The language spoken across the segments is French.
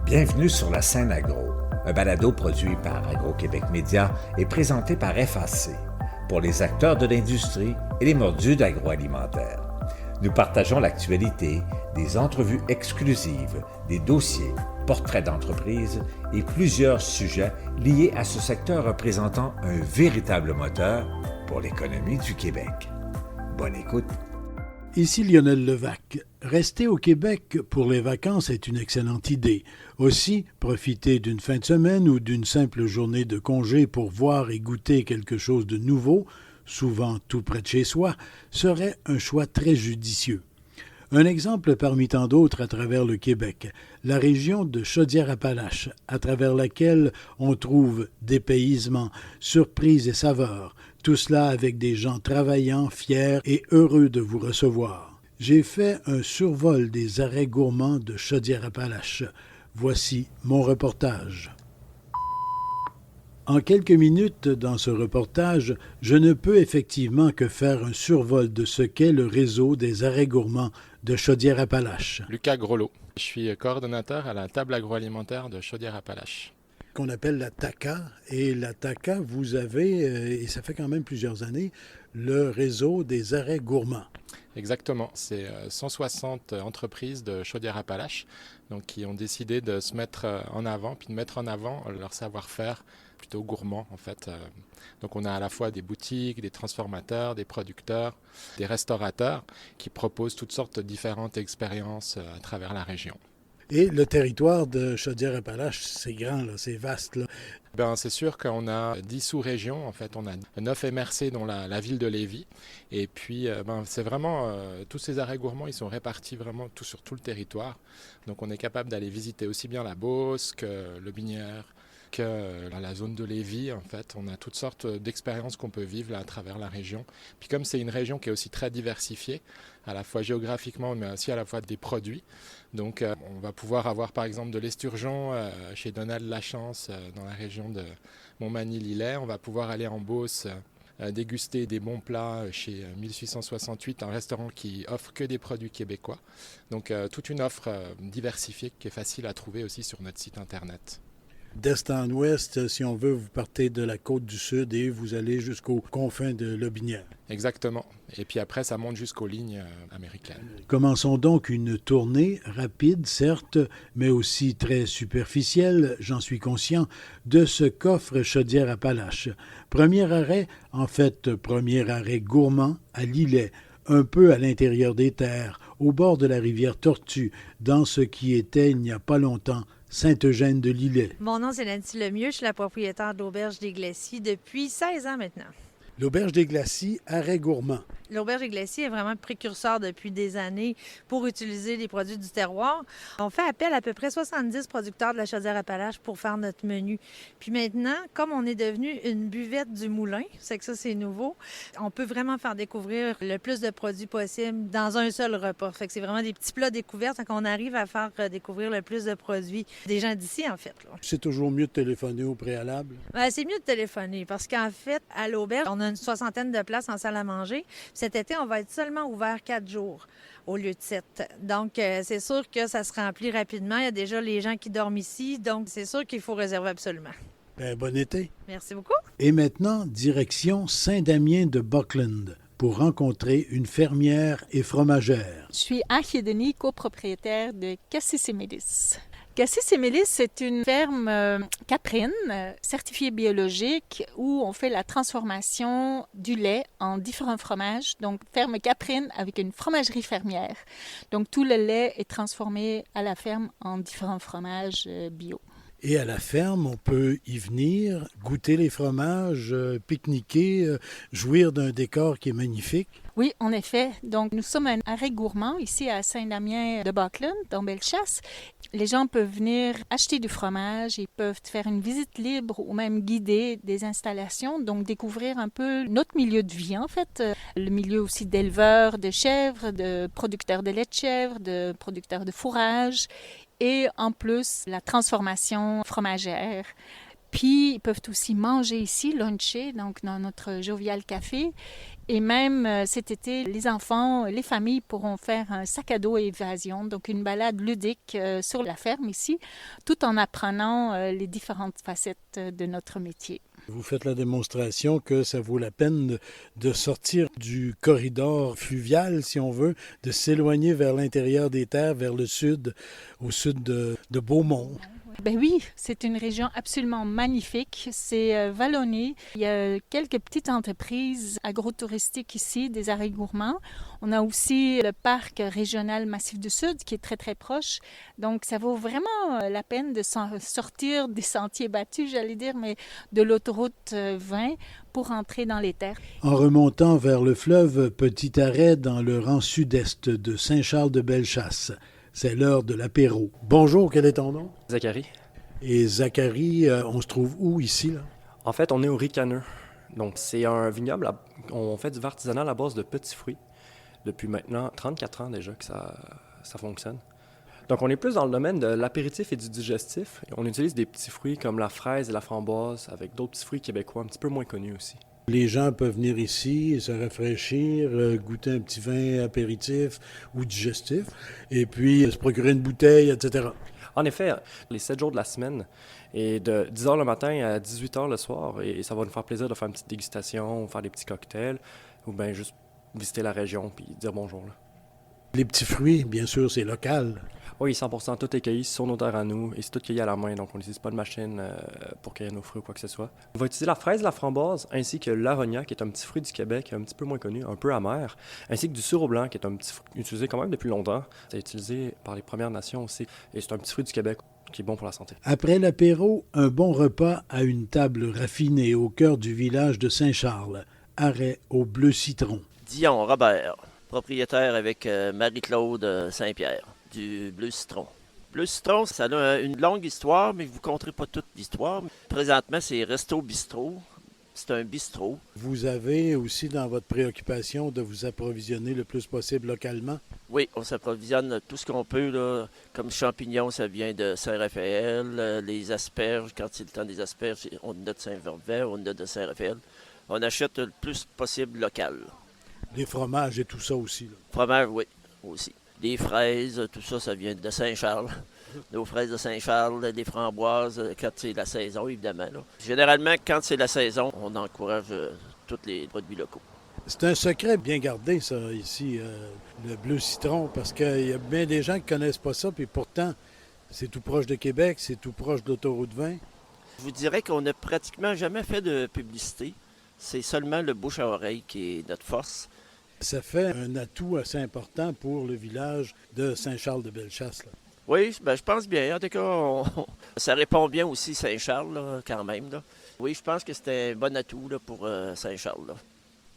Bienvenue sur la scène agro, un balado produit par Agro-Québec Média et présenté par FAC, pour les acteurs de l'industrie et les mordus d'agroalimentaire. Nous partageons l'actualité, des entrevues exclusives, des dossiers, portraits d'entreprises et plusieurs sujets liés à ce secteur représentant un véritable moteur pour l'économie du Québec. Bonne écoute. Ici Lionel Levac. Rester au Québec pour les vacances est une excellente idée. Aussi, profiter d'une fin de semaine ou d'une simple journée de congé pour voir et goûter quelque chose de nouveau, souvent tout près de chez soi, serait un choix très judicieux. Un exemple parmi tant d'autres à travers le Québec, la région de Chaudière-Appalaches, à travers laquelle on trouve dépaysement, surprises et saveurs, tout cela avec des gens travaillants, fiers et heureux de vous recevoir. J'ai fait un survol des arrêts gourmands de Chaudière-Appalaches. Voici mon reportage. En quelques minutes dans ce reportage, je ne peux effectivement que faire un survol de ce qu'est le réseau des arrêts gourmands de Chaudière-Appalaches. Lucas Grelot, je suis coordonnateur à la table agroalimentaire de Chaudière-Appalaches. Qu'on appelle la TACA. Et la TACA, vous avez, et ça fait quand même plusieurs années, le réseau des arrêts gourmands. Exactement, c'est 160 entreprises de Chaudière-Appalaches donc, qui ont décidé de se mettre en avant, puis de mettre en avant leur savoir-faire plutôt gourmand en fait. Donc on a à la fois des boutiques, des transformateurs, des producteurs, des restaurateurs qui proposent toutes sortes de différentes expériences à travers la région. Et le territoire de Chaudière-Appalaches, c'est grand, là, c'est vaste. Là. C'est sûr qu'on a 10 sous-régions, en fait, on a 9 MRC dont la ville de Lévis. Et puis, c'est vraiment, tous ces arrêts gourmands, ils sont répartis vraiment sur tout le territoire. Donc on est capable d'aller visiter aussi bien la Beauce que le Binière, que la zone de Lévis, en fait, on a toutes sortes d'expériences qu'on peut vivre là, à travers la région. Puis comme c'est une région qui est aussi très diversifiée, à la fois géographiquement, mais aussi à la fois des produits. Donc on va pouvoir avoir par exemple de l'esturgeon chez Donald Lachance dans la région de Montmagny-Lillet. On va pouvoir aller en Beauce déguster des bons plats chez 1868, un restaurant qui offre que des produits québécois. Donc toute une offre diversifiée qui est facile à trouver aussi sur notre site internet. D'est en ouest, si on veut, vous partez de la côte du sud et vous allez jusqu'aux confins de Lobinière. Exactement. Et puis après, ça monte jusqu'aux lignes américaines. Commençons donc une tournée rapide, certes, mais aussi très superficielle, j'en suis conscient, de ce qu'offre Chaudière-Appalaches. Premier arrêt gourmand à Lillet, un peu à l'intérieur des terres, au bord de la rivière Tortue, dans ce qui était, il n'y a pas longtemps, Sainte-Eugène de Lillet. Mon nom, c'est Nancy Lemieux. Je suis la propriétaire de l'Auberge des Glacis depuis 16 ans maintenant. L'Auberge des Glacis, arrêt gourmand. L'Auberge des Glacis est vraiment précurseur depuis des années pour utiliser les produits du terroir. On fait appel à peu près 70 producteurs de la Chaudière-Appalaches pour faire notre menu. Puis maintenant, comme on est devenu une buvette du moulin, c'est que ça, c'est nouveau, on peut vraiment faire découvrir le plus de produits possible dans un seul repas. Fait que c'est vraiment des petits plats découverts, donc on arrive à faire découvrir le plus de produits des gens d'ici, en fait. Là. C'est toujours mieux de téléphoner au préalable? C'est mieux de téléphoner parce qu'en fait, à l'auberge, on a une 60aine de places en salle à manger. Cet été, on va être seulement ouvert 4 jours au lieu de 7. Donc, c'est sûr que ça se remplit rapidement. Il y a déjà les gens qui dorment ici, donc c'est sûr qu'il faut réserver absolument. Bon été. Merci beaucoup. Et maintenant, direction Saint-Damien de Buckland pour rencontrer une fermière et fromagère. Je suis Angie Denis, copropriétaire de Cassis et Mélis. Cassis et Mélis, c'est une ferme caprine certifiée biologique où on fait la transformation du lait en différents fromages. Donc, ferme caprine avec une fromagerie fermière. Donc, tout le lait est transformé à la ferme en différents fromages bio. Et à la ferme, on peut y venir, goûter les fromages, pique-niquer, jouir d'un décor qui est magnifique. Oui, en effet. Donc, nous sommes un arrêt gourmand ici à Saint-Damien de Buckland, dans Bellechasse. Les gens peuvent venir acheter du fromage, ils peuvent faire une visite libre ou même guider des installations, donc découvrir un peu notre milieu de vie, en fait. Le milieu aussi d'éleveurs de chèvres, de producteurs de lait de chèvre, de producteurs de fourrage. Et en plus, la transformation fromagère. Puis, ils peuvent aussi manger ici, luncher, donc dans notre Jovial Café. Et même cet été, les enfants, les familles pourront faire un sac à dos évasion, donc une balade ludique sur la ferme ici, tout en apprenant les différentes facettes de notre métier. Vous faites la démonstration que ça vaut la peine de sortir du corridor fluvial, si on veut, de s'éloigner vers l'intérieur des terres, vers le sud, au sud de Beaumont. Ben oui, c'est une région absolument magnifique. C'est vallonné. Il y a quelques petites entreprises agrotouristiques ici, des arrêts gourmands. On a aussi le parc régional Massif du Sud qui est très, très proche. Donc, ça vaut vraiment la peine de sortir des sentiers battus, j'allais dire, mais de l'autoroute 20 pour entrer dans les terres. En remontant vers le fleuve, petit arrêt dans le rang sud-est de Saint-Charles-de-Bellechasse. C'est l'heure de l'apéro. Bonjour, quel est ton nom? Zachary. Et Zachary, on se trouve où ici, là? En fait, on est au Ricaneux. Donc, c'est un vignoble. On fait du vin artisanal à base de petits fruits. Depuis maintenant 34 ans déjà que ça fonctionne. Donc, on est plus dans le domaine de l'apéritif et du digestif. On utilise des petits fruits comme la fraise et la framboise avec d'autres petits fruits québécois un petit peu moins connus aussi. Les gens peuvent venir ici, se rafraîchir, goûter un petit vin apéritif ou digestif, et puis se procurer une bouteille, etc. En effet, les 7 jours de la semaine, et de 10h le matin à 18h le soir, et ça va nous faire plaisir de faire une petite dégustation, faire des petits cocktails, ou bien juste visiter la région puis dire bonjour. Là. Les petits fruits, bien sûr, c'est local. Oui, 100%, tout est cueilli sur nos terres à nous, et c'est tout cueilli à la main, donc on n'utilise pas de machine pour cueillir nos fruits ou quoi que ce soit. On va utiliser la fraise, la framboise, ainsi que l'aronia, qui est un petit fruit du Québec, un petit peu moins connu, un peu amer, ainsi que du sureau blanc, qui est un petit fruit utilisé quand même depuis longtemps. C'est utilisé par les Premières Nations aussi, et c'est un petit fruit du Québec qui est bon pour la santé. Après l'apéro, un bon repas à une table raffinée au cœur du village de Saint-Charles. Arrêt au Bleu Citron. Dion Robert, propriétaire avec Marie-Claude Saint-Pierre. Du Bleu Citron. Bleu Citron, ça a une longue histoire, mais je ne vous conterai pas toute l'histoire. Présentement, c'est Resto Bistrot. C'est un bistrot. Vous avez aussi dans votre préoccupation de vous approvisionner le plus possible localement? Oui, on s'approvisionne tout ce qu'on peut, là, comme champignons, ça vient de Saint-Raphaël. Les asperges, quand c'est le temps des asperges, on en a de Saint-Vervais, on en a de Saint-Raphaël. On achète le plus possible local. Les fromages et tout ça aussi. Là. Fromage, oui, aussi. Des fraises, tout ça, ça vient de Saint-Charles. Nos fraises de Saint-Charles, des framboises, quand c'est la saison, évidemment. Là. Généralement, quand c'est la saison, on encourage tous les produits locaux. C'est un secret bien gardé, ça, ici, le Bleu Citron, parce qu'il y a bien des gens qui ne connaissent pas ça, puis pourtant, c'est tout proche de Québec, c'est tout proche de l'autoroute 20. Je vous dirais qu'on n'a pratiquement jamais fait de publicité. C'est seulement le bouche à oreille qui est notre force. Ça fait un atout assez important pour le village de Saint-Charles-de-Bellechasse. Là. Oui, ben, je pense bien. En tout cas, ça répond bien aussi Saint-Charles, là, quand même. Là. Oui, je pense que c'était un bon atout là, pour Saint-Charles. Là.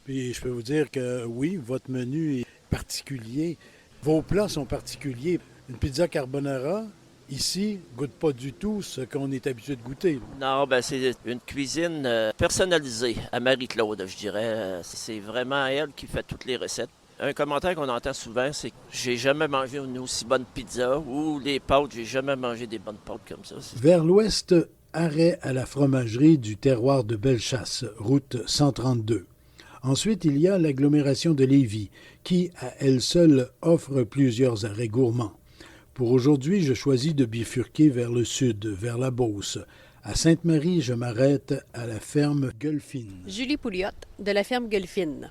Puis je peux vous dire que oui, votre menu est particulier. Vos plats sont particuliers. Une pizza carbonara, ici, goûte pas du tout ce qu'on est habitué de goûter. Non, ben c'est une cuisine personnalisée à Marie-Claude, je dirais. C'est vraiment elle qui fait toutes les recettes. Un commentaire qu'on entend souvent, c'est que j'ai jamais mangé une aussi bonne pizza ou les pâtes, j'ai jamais mangé des bonnes pâtes comme ça. Vers l'ouest, arrêt à la fromagerie du terroir de Bellechasse, route 132. Ensuite, il y a l'agglomération de Lévis, qui, à elle seule, offre plusieurs arrêts gourmands. Pour aujourd'hui, je choisis de bifurquer vers le sud, vers la Beauce. À Sainte-Marie, je m'arrête à la ferme Guelfine. Julie Pouliot, de la ferme Guelfine.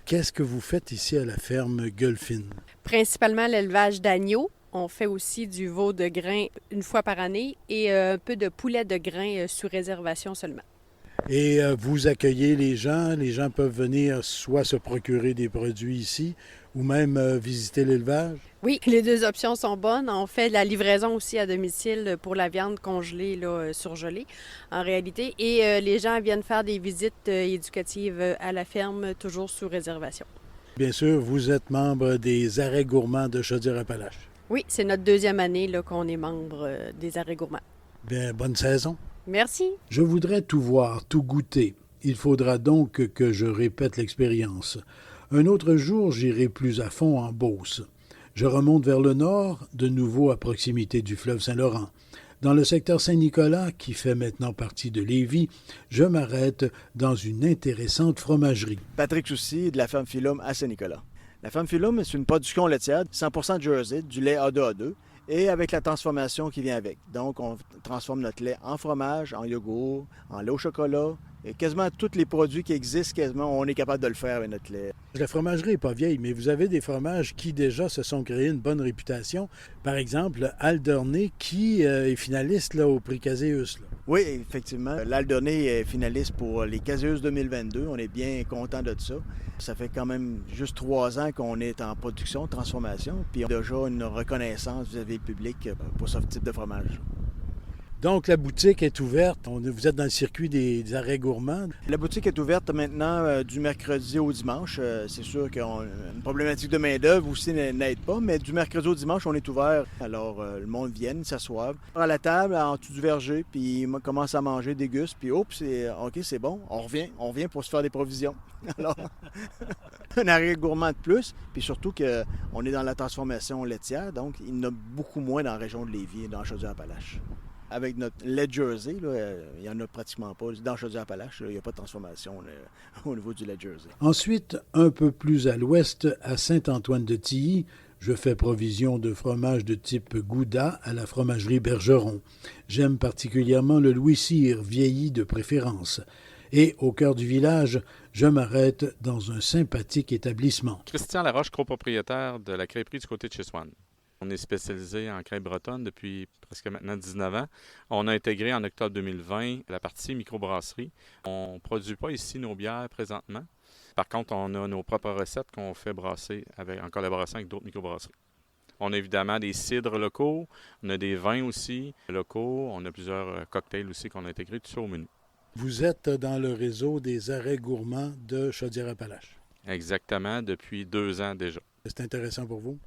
Qu'est-ce que vous faites ici à la ferme Guelfine? Principalement l'élevage d'agneaux. On fait aussi du veau de grain une fois par année et un peu de poulet de grain sous réservation seulement. Et vous accueillez les gens peuvent venir soit se procurer des produits ici ou même visiter l'élevage? Oui, les deux options sont bonnes. On fait de la livraison aussi à domicile pour la viande congelée, là, surgelée, en réalité. Et les gens viennent faire des visites éducatives à la ferme, toujours sous réservation. Bien sûr, vous êtes membre des arrêts gourmands de Chaudière-Appalaches. Oui, c'est notre deuxième année là, qu'on est membre des arrêts gourmands. Bien, bonne saison. Merci. Je voudrais tout voir, tout goûter. Il faudra donc que je répète l'expérience. Un autre jour, j'irai plus à fond en Beauce. Je remonte vers le nord, de nouveau à proximité du fleuve Saint-Laurent. Dans le secteur Saint-Nicolas, qui fait maintenant partie de Lévis, je m'arrête dans une intéressante fromagerie. Patrick Soucy de la ferme Philum à Saint-Nicolas. La ferme Philum, c'est une production laitière, 100% Jersey, du lait A2A2, et avec la transformation qui vient avec. Donc, on transforme notre lait en fromage, en yogourt, en lait au chocolat, et quasiment tous les produits qui existent, quasiment, on est capable de le faire avec notre lait. La fromagerie n'est pas vieille, mais vous avez des fromages qui déjà se sont créés une bonne réputation. Par exemple, Alderney, qui est finaliste là, au prix Caséus. Oui, effectivement. L'Alderney est finaliste pour les Caséus 2022. On est bien content de ça. Ça fait quand même juste 3 ans qu'on est en production, transformation, puis on a déjà une reconnaissance vis-à-vis du public pour ce type de fromage. Donc, la boutique est ouverte. Vous êtes dans le circuit des arrêts gourmands. La boutique est ouverte maintenant du mercredi au dimanche. C'est sûr qu'une problématique de main-d'œuvre aussi n'aide pas, mais du mercredi au dimanche, on est ouvert. Alors, le monde vient, s'assoit à la table, en dessous du verger, puis il commence à manger, déguste, puis oups, OK, c'est bon, on revient pour se faire des provisions. Alors, un arrêt gourmand de plus, puis surtout qu'on est dans la transformation laitière, donc il y en a beaucoup moins dans la région de Lévis et dans Chaudière-Appalaches. Avec notre lait Jersey, il n'y en a pratiquement pas. Dans Chaudière-Appalaches, il n'y a pas de transformation au niveau du lait Jersey. Ensuite, un peu plus à l'ouest, à Saint-Antoine-de-Tilly, je fais provision de fromage de type Gouda à la fromagerie Bergeron. J'aime particulièrement le Louis-Cyr, vieilli de préférence. Et au cœur du village, je m'arrête dans un sympathique établissement. Christian Laroche, copropriétaire de la crêperie du côté de Cheswan. On est spécialisé en crêpes bretonnes depuis presque maintenant 19 ans. On a intégré en octobre 2020 la partie microbrasserie. On ne produit pas ici nos bières présentement. Par contre, on a nos propres recettes qu'on fait brasser en collaboration avec d'autres microbrasseries. On a évidemment des cidres locaux, on a des vins aussi locaux, on a plusieurs cocktails aussi qu'on a intégrés, tout ça au menu. Vous êtes dans le réseau des arrêts gourmands de Chaudière-Appalaches. Exactement, depuis 2 ans déjà. C'est intéressant pour vous?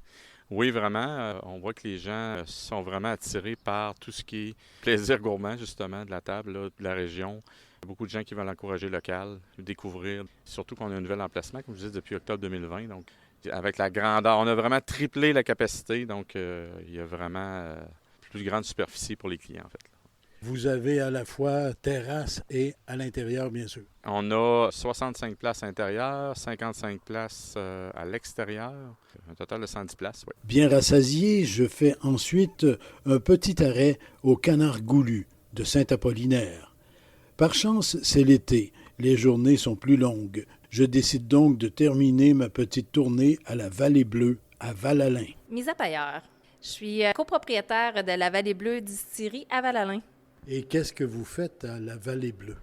Oui, vraiment. On voit que les gens sont vraiment attirés par tout ce qui est plaisir gourmand, justement, de la table, là, de la région. Il y a beaucoup de gens qui veulent encourager local, découvrir. Surtout qu'on a un nouvel emplacement, comme je disais, depuis octobre 2020. Donc, avec la grandeur, on a vraiment triplé la capacité. Donc, il y a vraiment plus grande superficie pour les clients, en fait. Vous avez à la fois terrasse et à l'intérieur, bien sûr. On a 65 places à l'intérieur, 55 places à l'extérieur, un total de 110 places, oui. Bien rassasié, je fais ensuite un petit arrêt au Canard Goulu de Saint-Apollinaire. Par chance, c'est l'été. Les journées sont plus longues. Je décide donc de terminer ma petite tournée à la Vallée Bleue, à Val-Alain. Misa Pailleur. Je suis copropriétaire de la Vallée Bleue distillerie à Val-Alain. Et qu'est-ce que vous faites à la Vallée Bleue?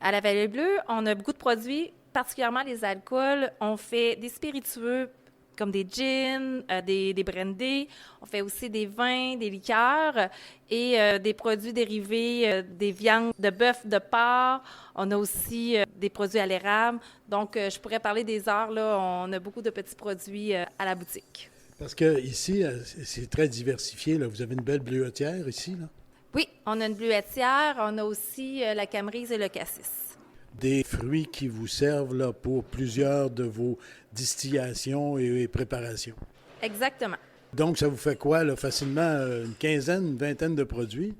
À la Vallée Bleue, on a beaucoup de produits, particulièrement les alcools. On fait des spiritueux comme des gins, des brandy. On fait aussi des vins, des liqueurs et des produits dérivés des viandes de bœuf, de porc. On a aussi des produits à l'érable. Donc, je pourrais parler des heures. Là, on a beaucoup de petits produits à la boutique. Parce que ici, c'est très diversifié. Là. Vous avez une belle bleuetière ici, là? Oui, on a une bleuetière, on a aussi la camerise et le cassis. Des fruits qui vous servent là, pour plusieurs de vos distillations et préparations. Exactement. Donc, ça vous fait quoi, là, facilement, une quinzaine, une vingtaine de produits?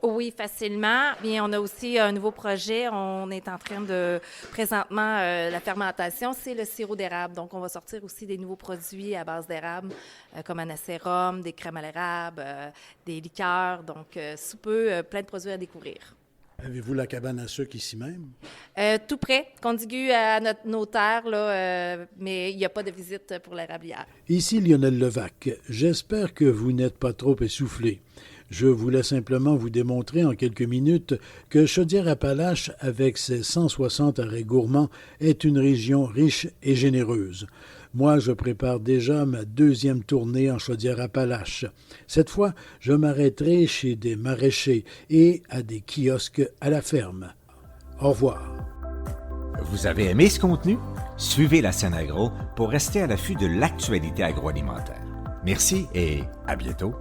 Oui, facilement. Bien, on a aussi un nouveau projet. On est en train de, présentement, la fermentation, c'est le sirop d'érable. Donc, on va sortir aussi des nouveaux produits à base d'érable, comme un acérum, des crèmes à l'érable, des liqueurs. Donc, sous peu, plein de produits à découvrir. Avez-vous la cabane à sucre ici même? Tout près, contigu à nos terres, là, mais il n'y a pas de visite pour l'érablière. Ici Lionel Levac. J'espère que vous n'êtes pas trop essoufflé. Je voulais simplement vous démontrer en quelques minutes que Chaudière-Appalaches, avec ses 160 arrêts gourmands, est une région riche et généreuse. Moi, je prépare déjà ma 2e tournée en Chaudière-Appalaches. Cette fois, je m'arrêterai chez des maraîchers et à des kiosques à la ferme. Au revoir. Vous avez aimé ce contenu? Suivez la Scène Agro pour rester à l'affût de l'actualité agroalimentaire. Merci et à bientôt.